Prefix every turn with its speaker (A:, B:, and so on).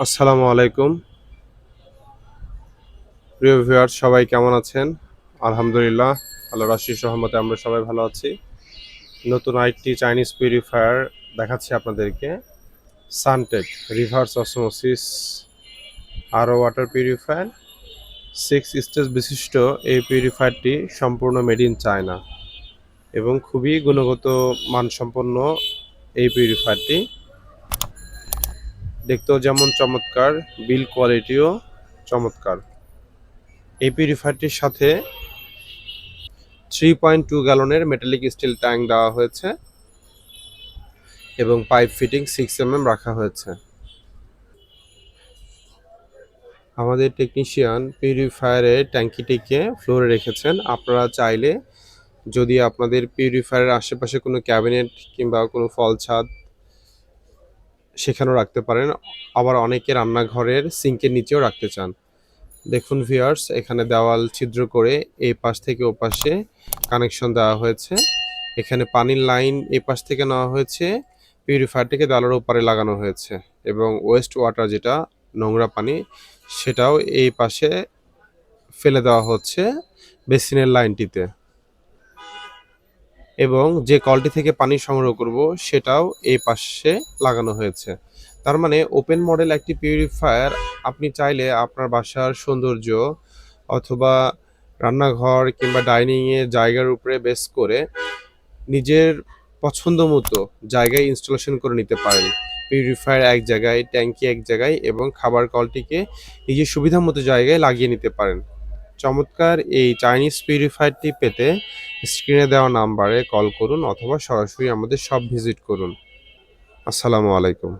A: আসসালামু আলাইকুম। প্রিয় ভিউয়ার্স সবাই কেমন আছেন? আলহামদুলিল্লাহ আল্লাহর অশেষ রহমতে আমরা সবাই ভালো আছি। নতুন আরেকটি চাইনিজ পিউরিফায়ার দেখাচ্ছি আপনাদেরকে। সানটেক রিভার্স অসমোসিস আরও ওয়াটার পিউরিফায়ার 6 স্টেজ বিশিষ্ট এই পিউরিফায়ারটি সম্পূর্ণ মেড ইন চায়না এবং খুবই গুণগত মানসম্পন্ন এই পিউরিফায়ারটি। দেখতেও যেমন চমৎকার, বিল কোয়ালিটিও চমৎকার। এই পিউরিফায়ারটির সাথে 3.2 গ্যালনের মেটালিক স্টিল ট্যাঙ্ক দেওয়া হয়েছে এবং পাইপ ফিটিং 6 রাখা হয়েছে। আমাদের টেকনিশিয়ান পিউরিফায়ারের ট্যাঙ্কিটিকে ফ্লোরে রেখেছেন। আপনারা চাইলে যদি আপনাদের পিউরিফায়ারের আশেপাশে কোনো ক্যাবিনেট কিংবা কোনো ফল ছাদ সেখানেও রাখতে পারেন। আবার অনেকে রান্নাঘরের সিঙ্কের নিচেও রাখতে চান। দেখুন ভিউয়ার্স, এখানে দেওয়াল ছিদ্র করে এই পাশ থেকে ও পাশে কানেকশন দেওয়া হয়েছে। এখানে পানির লাইন এই পাশ থেকে নেওয়া হয়েছে, পিউরিফায়ারটিকে দেওয়ালের ওপারে লাগানো হয়েছে এবং ওয়েস্ট ওয়াটার যেটা নোংরা পানি সেটাও এই পাশে ফেলে দেওয়া হচ্ছে বেসিনের লাইনটিতে এবং যে কলটি থেকে পানি সংগ্রহ করব সেটাও এই পাশে লাগানো হয়েছে। তার মানে ওপেন মডেল একটি পিউরিফায়ার আপনি চাইলে আপনার বাসার সৌন্দর্য অথবা রান্নাঘর কিংবা ডাইনিংয়ে জায়গার উপরে বেস করে নিজের পছন্দ মতো জায়গায় ইনস্টলেশন করে নিতে পারেন। পিউরিফায়ার এক জায়গায়, ট্যাঙ্কি এক জায়গায় এবং খাবার কলটিকে নিজের সুবিধা মতো জায়গায় লাগিয়ে নিতে পারেন। চমৎকার এই চাইনিজ পিউরিফায়ারটি পেতে স্ক্রিনে দেওয়া নাম্বারে কল করুন অথবা সরাসরি আমাদের শপ ভিজিট করুন। আসসালামু আলাইকুম।